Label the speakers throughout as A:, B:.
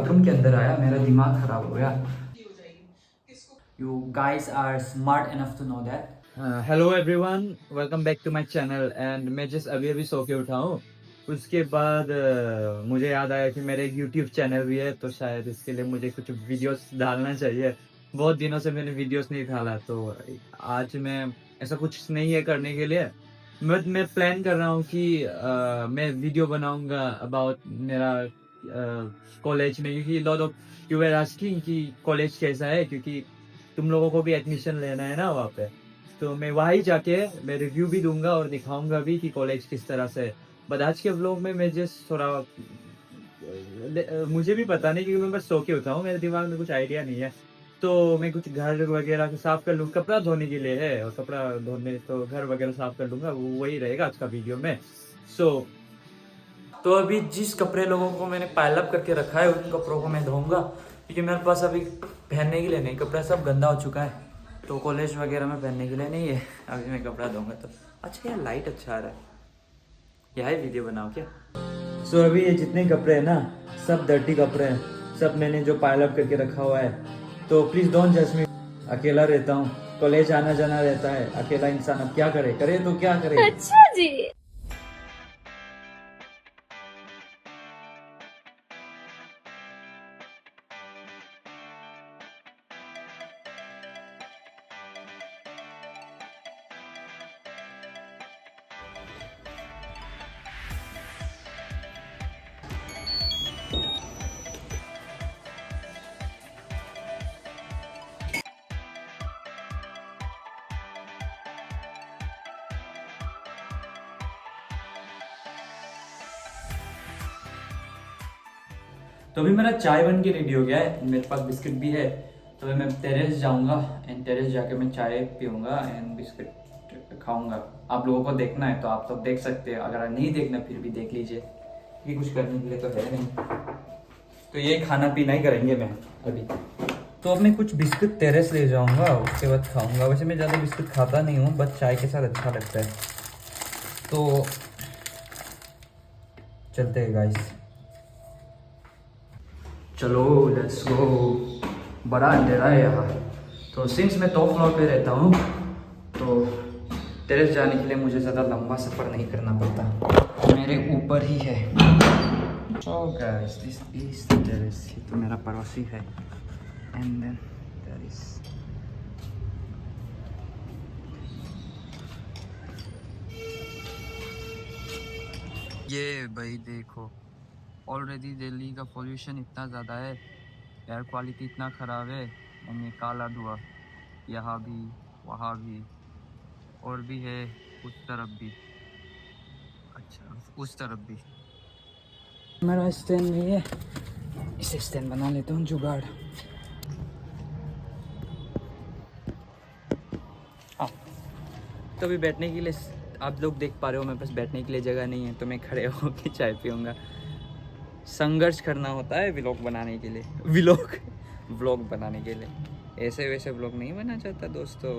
A: Bathroom के अंदर आया, मेरा दिमाग खराब हो गया। You guys are smart enough to know that.
B: Hello everyone, welcome back to my channel. And मैं जस्ट अभी अभी सो के उठा हूँ। उसके बाद मुझे याद आया कि मेरे एक यूट्यूब चैनल भी है, तो शायद इसके लिए मुझे कुछ वीडियोस डालना चाहिए। बहुत दिनों से मैंने वीडियोस नहीं डाला, तो आज मैं ऐसा कुछ नहीं है करने के लिए। मैं प्लान कर रहा हूँ कि मैं वीडियो बनाऊंगा अबाउट मेरा कॉलेज में, क्योंकि lot of you are asking कि कॉलेज कैसा है, क्योंकि तुम लोगों को भी एडमिशन लेना है ना वहाँ पे। तो मैं वहीं जाके मैं रिव्यू भी दूंगा और दिखाऊंगा भी कि कॉलेज किस तरह से है। बट आज के व्लॉग में मैं जस्ट थोड़ा मुझे भी पता नहीं, क्योंकि मैं बस सो के उठा हूँ, मेरे दिमाग में कुछ आइडिया नहीं है। तो मैं कुछ घर वगैरह साफ कर लूँ, कपड़ा धोने के लिए है, और कपड़ा धोने तो घर वगैरह साफ कर लूँगा, वो वही रहेगा आज का वीडियो में।
A: तो अभी जिस कपड़े लोगों को मैंने पाइल अप करके रखा है उन कपड़ों को मैं धोऊंगा, क्योंकि मेरे पास अभी पहनने के लिए नहीं, कपड़ा सब गंदा हो चुका है, तो कॉलेज वगैरह में पहनने के लिए नहीं है। अभी मैं कपड़ा धोऊंगा तो अच्छा, यार लाइट अच्छा आ रहा है, यही वीडियो बनाओ क्या।
B: सो अभी ये जितने कपड़े हैं ना, सब डर्टी कपड़े हैं, सब मैंने जो पाइल अप करके रखा हुआ है। तो प्लीज़ डोंट जज मी। अकेला रहता हूँ, कॉलेज आना जाना रहता है, अकेला इंसान अब क्या करे, करे तो क्या करे।
C: अच्छा जी।
A: तो अभी मेरा चाय बन के रेडी हो गया है, मेरे पास बिस्किट भी है। तो मैं टेरेस जाऊंगा एंड टेरेस जाके मैं चाय पीऊंगा एंड बिस्किट खाऊंगा। आप लोगों को देखना है तो आप सब देख सकते हैं, अगर नहीं देखना फिर भी देख लीजिए, क्योंकि कुछ करने के लिए तो है नहीं। तो ये खाना पीना ही करेंगे मैं अभी। तो अब मैं कुछ बिस्किट टेरेस ले जाऊंगा, उसके बाद खाऊंगा। वैसे मैं ज़्यादा बिस्किट खाता नहीं हूँ, बस चाय के साथ अच्छा लगता है। तो चलते हैं गाइस, चलो लेट्स गो। बड़ा अंधेरा है यहाँ, तो सिंस मैं टॉप फ्लोर पे रहता हूँ तो टेरेस जाने के लिए मुझे ज़्यादा लंबा सफ़र नहीं करना पड़ता, मेरे ऊपर ही है। So guys, this is the terrace. ये तो मेरा पड़ोसी है एंड देन देयर इज ये भाई देखो, ऑलरेडी दिल्ली का पोल्यूशन इतना ज़्यादा है, एयर क्वालिटी इतना ख़राब है, और ये काला धुआं यहाँ भी वहाँ भी, और भी है उस तरफ भी, अच्छा उस तरफ भी। मेरा स्टैंड नहीं है, इसे स्टैंड बना लेता हूँ जुगाड़। तो अभी बैठने के लिए आप लोग देख पा रहे हो, मेरे पास बैठने के लिए जगह नहीं है, तो मैं खड़े होकर चाय पीऊँगा। संघर्ष करना होता है व्लॉग बनाने के लिए, व्लॉग बनाने के लिए, ऐसे वैसे व्लॉग नहीं बना चाहता दोस्तों।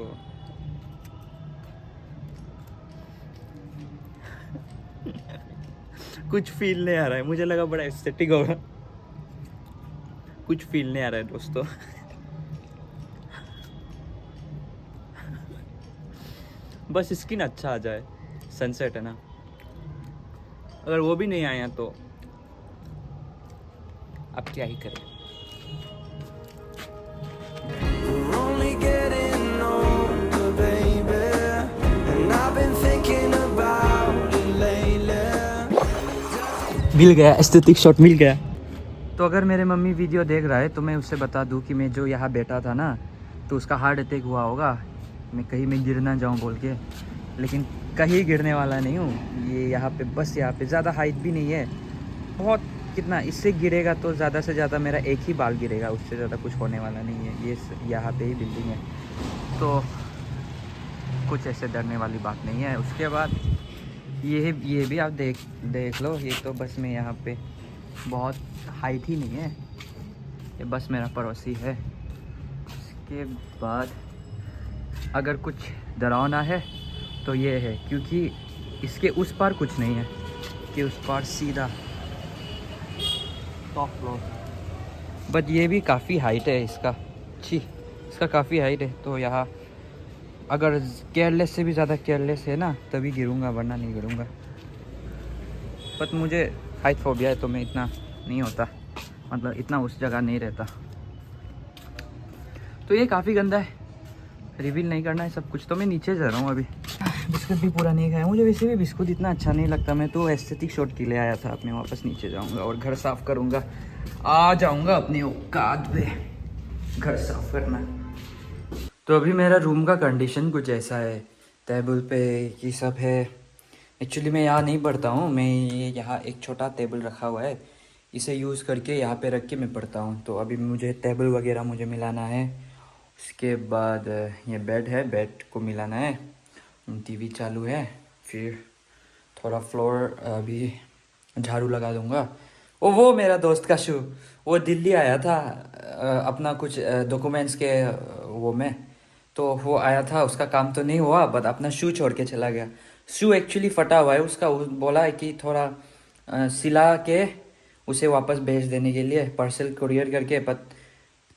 A: कुछ फील नहीं आ रहा है, मुझे लगा बड़ा एस्थेटिक होगा, कुछ फील नहीं आ रहा है दोस्तों। बस स्किन अच्छा आ जाए, सनसेट है ना, अगर वो भी नहीं आया तो अब क्या ही करें। मिल गया, एस्थेटिक शॉट मिल गया। तो अगर मेरे मम्मी वीडियो देख रहा है तो मैं उससे बता दूं कि मैं जो यहाँ बैठा था ना, तो उसका हार्ट अटैक हुआ होगा, मैं कहीं मैं गिर ना जाऊँ बोल के, लेकिन कहीं गिरने वाला नहीं हूँ। ये यहाँ पे बस, यहाँ पे ज़्यादा हाइट भी नहीं है, बहुत कितना इससे गिरेगा तो ज़्यादा से ज़्यादा मेरा एक ही बाल गिरेगा, उससे ज़्यादा कुछ होने वाला नहीं है। ये यहाँ पे ही बिल्डिंग है, तो कुछ ऐसे डरने वाली बात नहीं है। उसके बाद ये भी आप देख लो, ये तो बस मैं यहाँ पे बहुत हाइट ही नहीं है, ये बस मेरा पड़ोसी है। उसके बाद अगर कुछ डरावना है तो ये है, क्योंकि इसके उस पार कुछ नहीं है, कि उस पार सीधा टॉप फ्लोर। बट ये भी काफ़ी हाइट है इसका, छी इसका काफ़ी हाइट है। तो यहाँ अगर केयरलेस से भी ज़्यादा केयरलेस है ना तभी गिरूँगा, वरना नहीं गिरूँगा। बट मुझे हाइट फोबिया है तो मैं इतना नहीं होता, मतलब इतना उस जगह नहीं रहता। तो ये काफ़ी गंदा है, रिवील नहीं करना है सब कुछ। तो मैं नीचे जा रहा हूँ अभी। बिस्कुट भी पूरा नहीं खाया, मुझे वैसे भी बिस्कुट इतना अच्छा नहीं लगता। मैं तो एस्थेटिक शॉट के लिए आया था। अब मैं वापस नीचे जाऊँगा और घर साफ़ करूँगा, आ जाऊँगा अपने औकात पे घर साफ़ करना। तो अभी मेरा रूम का कंडीशन कुछ ऐसा है, टेबल पे ये सब है। एक्चुअली मैं यहाँ नहीं पढ़ता हूँ, मैं ये यहाँ एक छोटा टेबल रखा हुआ है, इसे यूज़ करके यहाँ पे रख के मैं पढ़ता हूँ। तो अभी मुझे टेबल वगैरह मुझे मिलाना है। उसके बाद ये बेड है, बेड को मिलाना है। टीवी चालू है। फिर थोड़ा फ्लोर अभी झाड़ू लगा दूंगा। वो मेरा दोस्त का शू, वो दिल्ली आया था अपना कुछ डॉक्यूमेंट्स के वो में। तो वो आया था, उसका काम तो नहीं हुआ, बट अपना शू छोड़ के चला गया। शू एक्चुअली फटा हुआ है उसका। बोला है कि थोड़ा सिला के उसे वापस भेज देने के लिए, पार्सल कुरियर करके। बट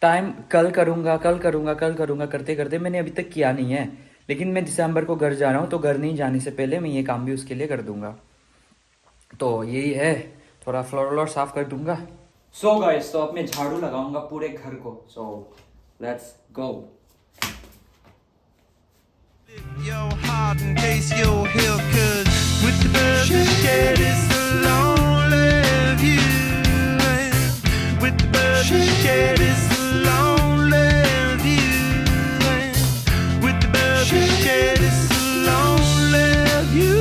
A: टाइम कल करूँगा, कल करूँगा, कल करूँगा करते करते मैंने अभी तक किया नहीं है। लेकिन मैं दिसंबर को घर जा रहा हूँ, तो घर नहीं जाने से पहले मैं ये काम भी उसके लिए कर दूँगा। तो यही है, थोड़ा फ्लोर व्लोर साफ कर दूँगा। सो गाइस, तो अब मैं झाड़ू लगाऊंगा पूरे घर को। So let's go.
C: Your heart in case you're here, 'cause with the birds you shed it's a lonely view. And with the birds you shed it's a lonely view. And with the birds you shed it's a lonely view.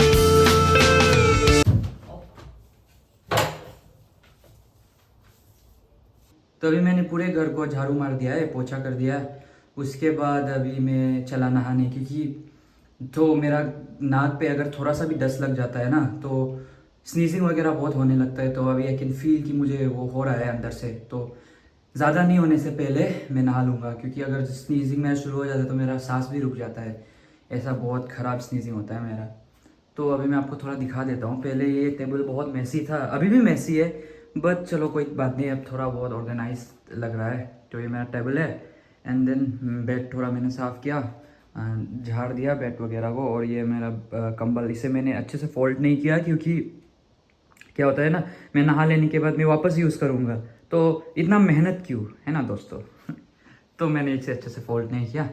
A: तो अभी मैंने पूरे घर को झाड़ू मार दिया है, पोछा कर दिया है। उसके बाद अभी मैं चला नहाने, क्योंकि तो मेरा नाक पे अगर थोड़ा सा भी डस्ट लग जाता है ना तो स्नीजिंग वगैरह बहुत होने लगता है। तो अभी आई कैन फील कि मुझे वो हो रहा है अंदर से। तो ज़्यादा नहीं होने से पहले मैं नहा लूँगा, क्योंकि अगर स्नीजिंग मेरा शुरू हो जाता है तो मेरा सांस भी रुक जाता है। ऐसा बहुत ख़राब स्नीजिंग होता है मेरा। तो अभी मैं आपको थोड़ा दिखा देता हूँ। पहले ये टेबल बहुत मैसी था, अभी भी मैसी है, बट चलो कोई बात नहीं, अब थोड़ा बहुत ऑर्गेनाइज लग रहा है। तो ये मेरा टेबल है। एंड देन बेड थोड़ा मैंने साफ़ किया, झाड़ दिया बेड वगैरह को। और ये मेरा कंबल, इसे मैंने अच्छे से फोल्ड नहीं किया, क्योंकि क्या होता है ना, मैं नहा लेने के बाद मैं वापस यूज़ करूँगा, तो इतना मेहनत क्यों, है ना दोस्तों। तो मैंने इसे अच्छे से फोल्ड नहीं किया।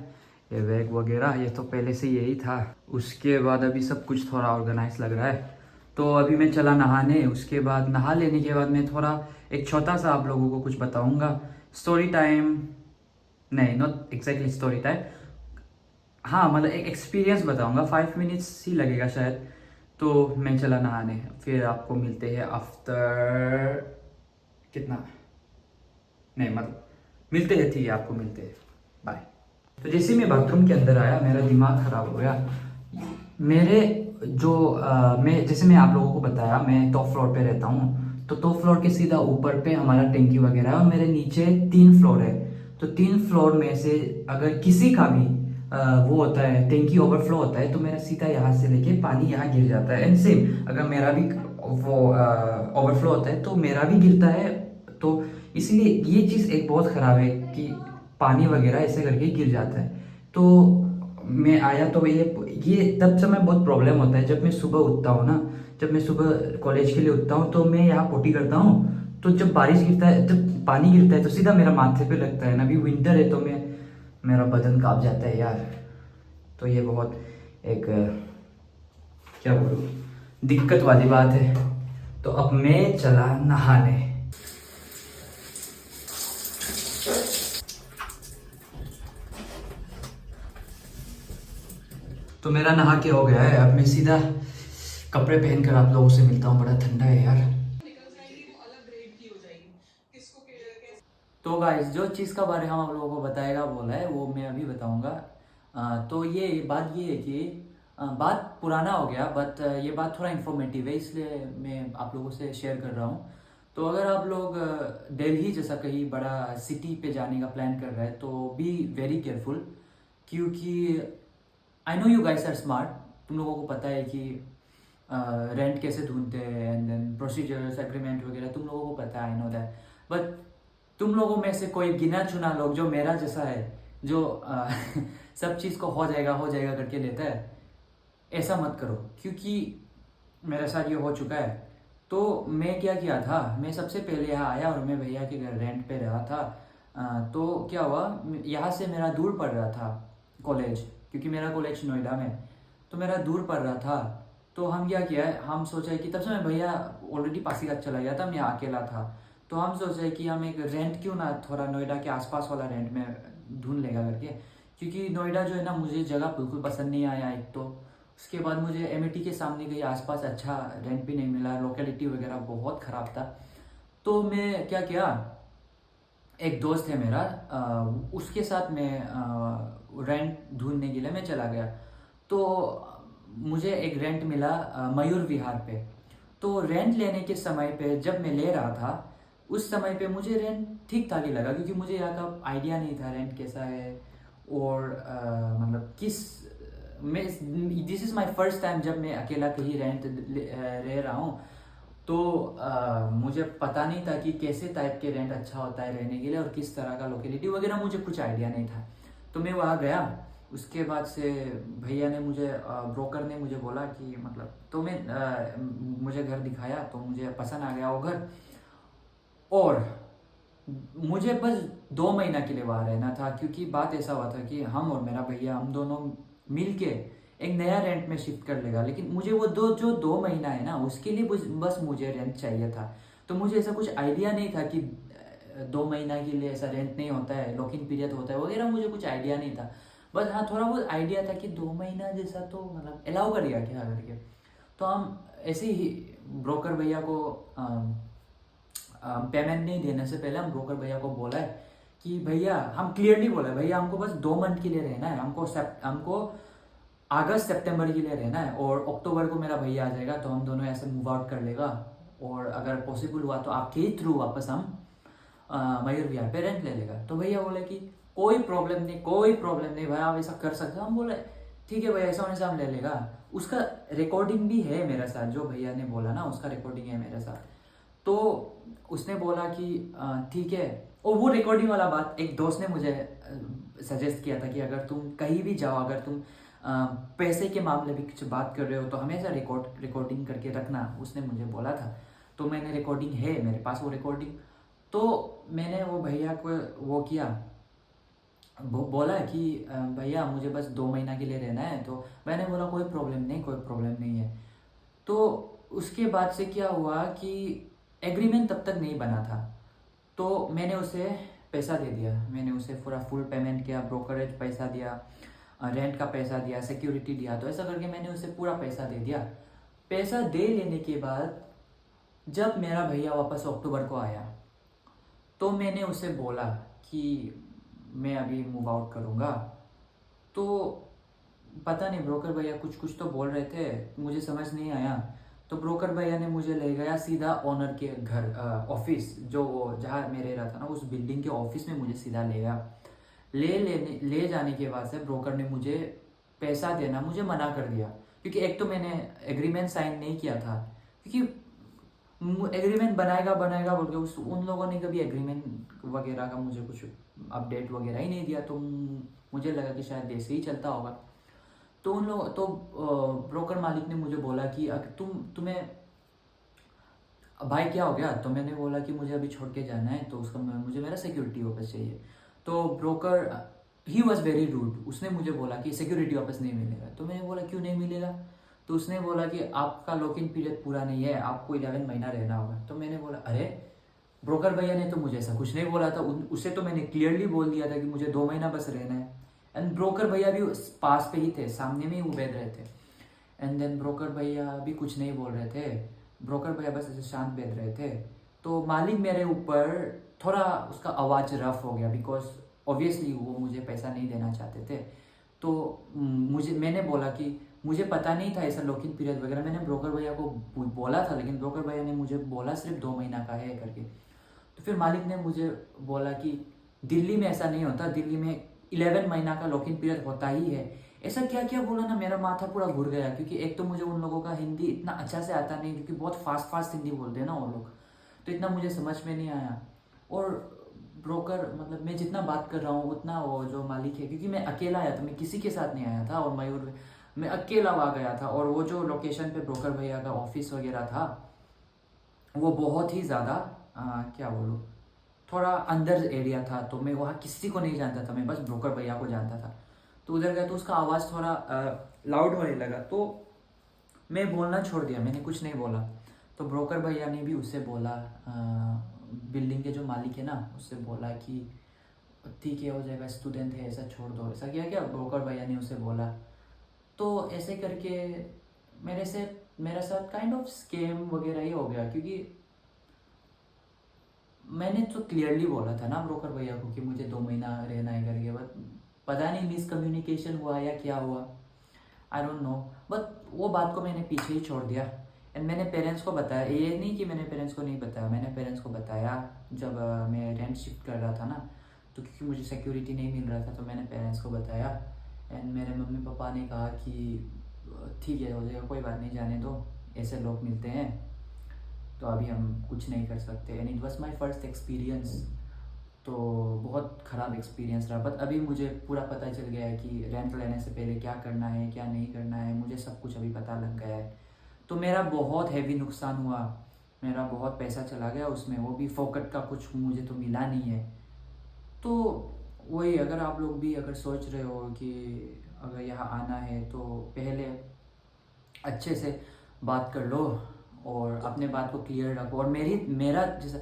A: ये बैग वगैरह ये तो पहले से यही था। उसके बाद अभी सब कुछ थोड़ा ऑर्गेनाइज लग रहा है। तो अभी मैं चला नहाने। उसके बाद नहा लेने के बाद मैं थोड़ा एक छोटा सा आप लोगों को कुछ बताऊंगा, स्टोरी टाइम नहीं, नॉट एग्जैक्टली स्टोरी टाइम, हाँ मतलब एक एक्सपीरियंस बताऊंगा। 5 मिनट्स ही लगेगा शायद। तो मैं चला नहाने, फिर आपको मिलते हैं आफ्टर कितना, नहीं मतलब मिलते हैं, ठीक है आपको मिलते हैं, बाय। तो जैसे मैं बाथरूम के अंदर आया मेरा दिमाग ख़राब हो गया। मेरे जो मैं जैसे मैं आप लोगों को बताया, मैं टॉप फ्लोर पे रहता हूँ। तो टॉप फ्लोर के सीधा ऊपर पे हमारा टैंकी वगैरह है, और मेरे नीचे 3 फ्लोर है। तो 3 फ्लोर में से अगर किसी का भी वो होता है, टैंकी ओवरफ्लो होता है, तो मेरा सीधा यहाँ से लेके पानी यहाँ गिर जाता है। एंड सेम अगर मेरा भी वो ओवरफ्लो होता है तो मेरा भी गिरता है। तो इसलिए ये चीज़ एक बहुत ख़राब है कि पानी वगैरह ऐसे करके गिर जाता है। तो मैं आया तो ये तब से मैं बहुत प्रॉब्लम होता है जब मैं सुबह उठता हूँ ना। जब मैं सुबह कॉलेज के लिए उठता हूँ तो मैं यहाँ पोटी करता हूँ। तो जब बारिश गिरता है, जब पानी गिरता है तो सीधा मेरा माथे पे लगता है ना। अभी विंटर है तो मेरा बदन कांप जाता है यार। तो ये बहुत एक क्या बोलूँ, दिक्कत वाली बात है। तो अब मैं चला नहाने। तो मेरा नहा के हो गया है। अब मैं सीधा कपड़े पहनकर आप लोगों से मिलता हूँ। बड़ा ठंडा है यार। तो गाइस, जो चीज़ का बारे में हम आप लोगों को बताएगा बोला है वो मैं अभी बताऊंगा। तो ये बात ये है कि बात पुराना हो गया, बट ये बात थोड़ा इन्फॉर्मेटिव है, इसलिए मैं आप लोगों से शेयर कर रहा हूँ। तो अगर आप लोग दिल्ली जैसा कहीं बड़ा सिटी पे जाने का प्लान कर रहे हैं तो बी वेरी केयरफुल, क्योंकि I know you guys are smart. तुम लोगों को पता है कि रेंट कैसे ढूंढते हैं, एंड देन प्रोसीजर्स एग्रीमेंट वगैरह तुम लोगों को पता है, आई नो दैट। बट तुम लोगों में से कोई गिना चुना लोग जो मेरा जैसा है, जो सब चीज़ को हो जाएगा करके लेता है, ऐसा मत करो, क्योंकि मेरे साथ ये हो चुका है। तो मैं क्या किया था, मैं सबसे पहले यहाँ आया और मैं भैया के घर रेंट पे रहा था। तो क्या हुआ, यहाँ से मेरा दूर पड़ रहा था कॉलेज, क्योंकि मेरा कॉलेज नोएडा में, तो मेरा दूर पड़ रहा था। तो हम क्या किया है, हम सोचा कि तब से मैं भैया ऑलरेडी पासीघाट चला गया था, मैं यहाँ अकेला था। तो हम सोचे कि हम एक रेंट क्यों ना थोड़ा नोएडा के आसपास वाला रेंट में ढूंढ लेगा करके, क्योंकि नोएडा जो है ना, मुझे जगह बिल्कुल पसंद नहीं आया एक तो। उसके बाद मुझे एमईटी के सामने कहीं आसपास अच्छा रेंट भी नहीं मिला, लोकेलिटी वगैरह बहुत ख़राब था। तो मैं क्या किया, एक दोस्त है मेरा, उसके साथ मैं रेंट ढूंढने के लिए मैं चला गया। तो मुझे एक रेंट मिला मयूर विहार पे। तो रेंट लेने के समय पे जब मैं ले रहा था, उस समय पे मुझे रेंट ठीक ठाक ही लगा, क्योंकि मुझे यहाँ का आइडिया नहीं था रेंट कैसा है और मतलब किस मैं this is my first time जब मैं अकेला कहीं रेंट रह रहा हूँ। तो मुझे पता नहीं था कि कैसे टाइप के रेंट अच्छा होता है रहने के लिए और किस तरह का लोकेलिटी वगैरह, मुझे कुछ आइडिया नहीं था। तो मैं वहाँ गया, उसके बाद से भैया ने मुझे ब्रोकर ने मुझे बोला कि मतलब, तो मैं मुझे घर दिखाया, तो मुझे पसंद आ गया वो घर। और मुझे बस 2 महीना के लिए वहाँ रहना था, क्योंकि बात ऐसा हुआ था कि हम और मेरा भैया, हम दोनों मिलके एक नया रेंट में शिफ्ट कर लेगा। लेकिन मुझे वो 2 महीना है ना, उसके लिए बस मुझे रेंट चाहिए था। तो मुझे ऐसा कुछ आइडिया नहीं था कि 2 महीना के लिए ऐसा रेंट नहीं होता है, लॉक इन पीरियड होता है वगैरह, मुझे कुछ आइडिया नहीं था। बस हाँ, थोड़ा बहुत आइडिया था कि 2 महीना जैसा तो मतलब अलाउ करेगा क्या करके। तो हम ऐसे ही ब्रोकर भैया को पेमेंट नहीं देने से पहले हम ब्रोकर भैया को बोला है कि भैया, हम क्लियरली बोला है भैया हमको बस 2 मंथ के लिए रहना है, हमको अगस्त सितंबर के लिए रहना है, और अक्टूबर को मेरा भैया आ जाएगा, तो हम दोनों ऐसे मूव आउट कर लेगा। और अगर पॉसिबल हुआ तो आपके ही थ्रू वापस हम मयूर विहार पे रेंट ले लेगा। तो भैया बोले कि कोई प्रॉब्लम नहीं भाई, आप ऐसा कर सकते हो। हम बोले ठीक है भैया, ऐसा होने से हम ले लेगा। उसका रिकॉर्डिंग भी है मेरे साथ, जो भैया ने बोला ना, उसका रिकॉर्डिंग है मेरे साथ। तो उसने बोला कि ठीक है। और वो रिकॉर्डिंग वाला बात एक दोस्त ने मुझे सजेस्ट किया था कि अगर तुम कहीं भी जाओ, अगर तुम पैसे के मामले भी कुछ बात कर रहे हो, तो हमेशा रिकॉर्डिंग करके रखना, उसने मुझे बोला था। तो मैंने रिकॉर्डिंग है मेरे पास, वो रिकॉर्डिंग। तो मैंने वो भैया को वो किया, बोला कि भैया मुझे बस 2 महीना के लिए रहना है। तो मैंने बोला कोई प्रॉब्लम नहीं है। तो उसके बाद से क्या हुआ कि एग्रीमेंट तब तक नहीं बना था। तो मैंने उसे पैसा दे दिया, मैंने उसे पूरा फुल पेमेंट किया, ब्रोकरेज पैसा दिया, रेंट का पैसा दिया, सिक्योरिटी दिया। तो ऐसा करके मैंने उसे पूरा पैसा दे दिया। पैसा दे लेने के बाद जब मेरा भैया वापस अक्टूबर को आया, तो मैंने उसे बोला कि मैं अभी मूव आउट करूँगा। तो पता नहीं ब्रोकर भैया कुछ तो बोल रहे थे, मुझे समझ नहीं आया। तो ब्रोकर भैया ने मुझे ले गया सीधा ओनर के घर, ऑफिस, जो वो जहाँ मैं रह रहा था ना, उस बिल्डिंग के ऑफिस में मुझे सीधा ले गया। ले जाने के बाद से ब्रोकर ने मुझे पैसा देना मुझे मना कर दिया, क्योंकि एक तो मैंने एग्रीमेंट साइन नहीं किया था, क्योंकि एग्रीमेंट बनाएगा बोल के उन लोगों ने कभी एग्रीमेंट वगैरह का मुझे कुछ अपडेट वगैरह ही नहीं दिया। तो मुझे लगा कि शायद ऐसे ही चलता होगा। तो उन लोग तो ब्रोकर मालिक ने मुझे बोला कि अगर तुम्हें भाई क्या हो गया। तो मैंने बोला कि मुझे अभी छोड़ के जाना है, तो मुझे मेरा सिक्योरिटी वापस चाहिए। तो broker he was very rude, उसने मुझे बोला कि सिक्योरिटी वापस नहीं मिलेगा। तो मैंने बोला क्यों नहीं मिलेगा। तो उसने बोला कि आपका लॉक इन पीरियड पूरा नहीं है, आपको 11 महीना रहना होगा। तो मैंने बोला अरे ब्रोकर भैया ने तो मुझे ऐसा कुछ नहीं बोला था, उसे तो मैंने क्लियरली बोल दिया था कि मुझे 2 महीना बस रहना है। एंड ब्रोकर भैया भी पास पे ही थे, सामने में ही वो बैठ रहे थे। एंड देन ब्रोकर भैया भी कुछ नहीं बोल रहे थे, ब्रोकर भैया बस ऐसे शांत बैठ रहे थे। तो मालिक मेरे ऊपर थोड़ा उसका आवाज़ रफ हो गया, बिकॉज ऑब्वियसली वो मुझे पैसा नहीं देना चाहते थे। तो मैंने बोला कि मुझे पता नहीं था ऐसा लॉक इन पीरियड वगैरह, मैंने ब्रोकर भैया को बोला था, लेकिन ब्रोकर भैया ने मुझे बोला सिर्फ 2 महीना का है करके। तो फिर मालिक ने मुझे बोला कि दिल्ली में ऐसा नहीं होता, दिल्ली में 11 महीना का लॉक इन पीरियड होता ही है। ऐसा क्या क्या बोला ना, मेरा माथा पूरा घूर गया, क्योंकि एक तो मुझे उन लोगों का हिंदी इतना अच्छा से आता नहीं, क्योंकि बहुत फास्ट हिंदी बोलते हैं ना वो लोग, तो इतना मुझे समझ में नहीं आया। और ब्रोकर मतलब मैं जितना बात कर रहा हूँ उतना वो जो मालिक है, क्योंकि मैं अकेला आया था, मैं किसी के साथ नहीं आया था, और मयूर मैं अकेला आ गया था, और वो जो लोकेशन पे ब्रोकर भैया का ऑफिस वगैरह था वो बहुत ही ज़्यादा क्या बोलूँ, थोड़ा अंदर एरिया था, तो मैं वहाँ किसी को नहीं जानता था, मैं बस ब्रोकर भैया को जानता था। तो उधर गया तो उसका आवाज़ थोड़ा लाउड होने लगा, तो मैं बोलना छोड़ दिया, मैंने कुछ नहीं बोला। तो ब्रोकर भैया ने भी उससे बोला, बिल्डिंग के जो मालिक है ना उससे बोला कि ठीक है हो जाएगा, स्टूडेंट है, ऐसा छोड़ दो, ऐसा किया क्या ब्रोकर भैया ने उसे बोला। तो ऐसे करके मेरे साथ काइंड ऑफ स्कैम वगैरह ही हो गया, क्योंकि मैंने तो क्लियरली बोला था ना ब्रोकर भैया को कि मुझे 2 महीना रहना है करके, बट पता नहीं मिसकम्युनिकेशन हुआ या क्या हुआ, आई डोंट नो, बट वो बात को मैंने पीछे ही छोड़ दिया। एंड मैंने पेरेंट्स को बताया, ये नहीं कि मैंने पेरेंट्स को नहीं बताया, मैंने पेरेंट्स को बताया जब मैं रेंट शिफ्ट कर रहा था ना, तो क्योंकि मुझे सिक्योरिटी नहीं मिल रहा था, तो मैंने पेरेंट्स को बताया। एंड मेरे मम्मी पापा ने कहा कि ठीक है हो जाएगा, कोई बात नहीं, जाने दो, ऐसे लोग मिलते हैं, तो अभी हम कुछ नहीं कर सकते। And it was my first experience, तो बहुत ख़राब एक्सपीरियंस रहा, बट अभी मुझे पूरा पता चल गया है कि रेंट लेने से पहले क्या करना है क्या नहीं करना है, मुझे सब कुछ अभी पता लग गया है। तो मेरा बहुत हैवी नुकसान हुआ, मेरा बहुत पैसा चला गया उसमें, वो भी फोकट का, कुछ मुझे तो मिला नहीं है। तो वही, अगर आप लोग भी अगर सोच रहे हो कि अगर यहाँ आना है तो पहले अच्छे से बात कर लो और अपने बात को क्लियर रखो। और मेरा जैसा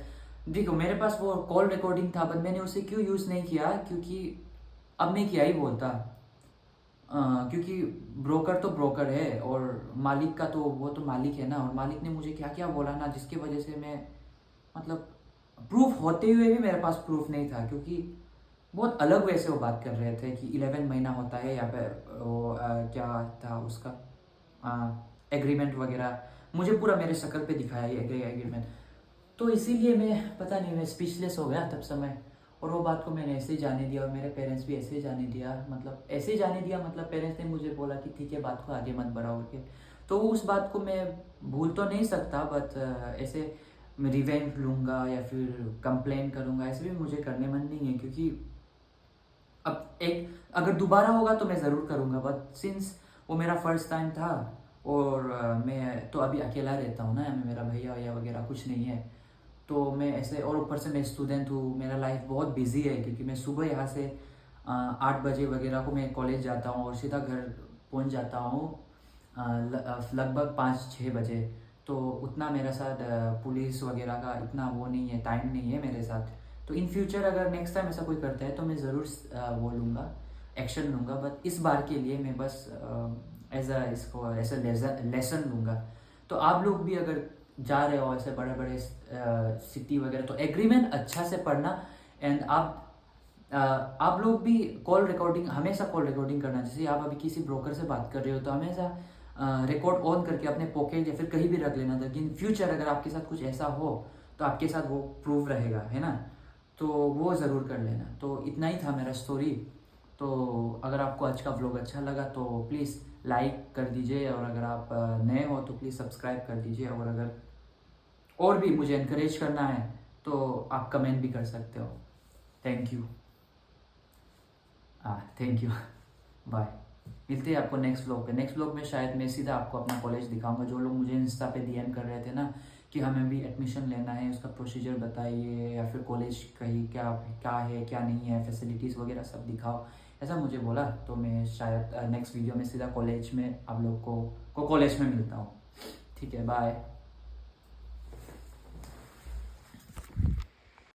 A: देखो, मेरे पास वो कॉल रिकॉर्डिंग था, बट मैंने उसे क्यों यूज़ नहीं किया, क्योंकि अब मैं क्या ही बोलता, क्योंकि ब्रोकर तो ब्रोकर है और मालिक का तो वो तो मालिक है ना, और मालिक ने मुझे क्या क्या बोला ना, जिसकी वजह से मैं मतलब प्रूफ होते हुए भी मेरे पास प्रूफ नहीं था, क्योंकि बहुत अलग वे से वो बात कर रहे थे कि 11 महीना होता है या फिर वो क्या था उसका एग्रीमेंट वगैरह, मुझे पूरा मेरे शक्ल पे दिखाया ये एग्रीमेंट। तो इसीलिए मैं पता नहीं, मैं स्पीचलेस हो गया तब समय, और वो बात को मैंने ऐसे ही जाने दिया, और मेरे पेरेंट्स भी ऐसे ही जाने दिया, मतलब ऐसे ही जाने दिया, मतलब पेरेंट्स ने मुझे बोला कि ठीक है बात को आगे मत बढ़ाओ के। तो उस बात को मैं भूल तो नहीं सकता, बट ऐसे मैं रिवेंज लूँगा या फिर कंप्लेन करूँगा, ऐसे भी मुझे करने मन नहीं है, क्योंकि अब एक अगर दोबारा होगा तो मैं ज़रूर करूँगा, बट सिंस वो मेरा फर्स्ट टाइम था, और मैं तो अभी अकेला रहता हूँ ना, मेरा भैया या वगैरह कुछ नहीं है, तो मैं ऐसे, और ऊपर से मैं स्टूडेंट हूँ, मेरा लाइफ बहुत बिजी है, क्योंकि मैं सुबह यहाँ से 8 बजे वगैरह को मैं कॉलेज जाता हूँ और सीधा घर पहुँच जाता हूँ लगभग 5-6 बजे। तो उतना मेरे साथ पुलिस वगैरह का इतना वो नहीं है, टाइम नहीं है मेरे साथ। तो इन फ्यूचर अगर नेक्स्ट टाइम ऐसा कोई करता है तो मैं ज़रूर वो लूँगा, एक्शन लूँगा, बट इस बार के लिए मैं बस इसको ऐसा लेसन लूँगा। तो आप लोग भी अगर जा रहे हो ऐसे बड़े बड़े सिटी वगैरह, तो एग्रीमेंट अच्छा से पढ़ना। एंड आप लोग भी कॉल रिकॉर्डिंग, हमेशा कॉल रिकॉर्डिंग करना। जैसे आप अभी किसी ब्रोकर से बात कर रहे हो तो हमेशा रिकॉर्ड ऑन करके अपने पॉकेट या फिर कहीं भी रख लेना, ताकि इन फ्यूचर अगर आपके साथ कुछ ऐसा हो तो आपके साथ वो प्रूफ रहेगा, है ना। तो वो ज़रूर कर लेना। तो इतना ही था मेरा स्टोरी। तो अगर आपको आज का व्लॉग अच्छा लगा तो प्लीज़ लाइक कर दीजिए, और अगर आप नए हो तो प्लीज़ सब्सक्राइब कर दीजिए, और अगर और भी मुझे इनकरेज करना है तो आप कमेंट भी कर सकते हो। Thank you, thank you, bye. मिलते हैं आपको नेक्स्ट व्लॉग पे। नेक्स्ट व्लॉग में शायद मैं सीधा आपको अपना कॉलेज दिखाऊंगा। जो लोग मुझे इंस्टा पे डीएम कर रहे थे ना कि हमें भी एडमिशन लेना है, उसका प्रोसीजर बताइए, या फिर कॉलेज कहीं क्या क्या है क्या नहीं है, फैसिलिटीज़ वगैरह सब दिखाओ, ऐसा मुझे बोला। तो मैं शायद नेक्स्ट वीडियो में सीधा कॉलेज में आप लोग को कॉलेज में मिलता हूँ। ठीक है, बाय।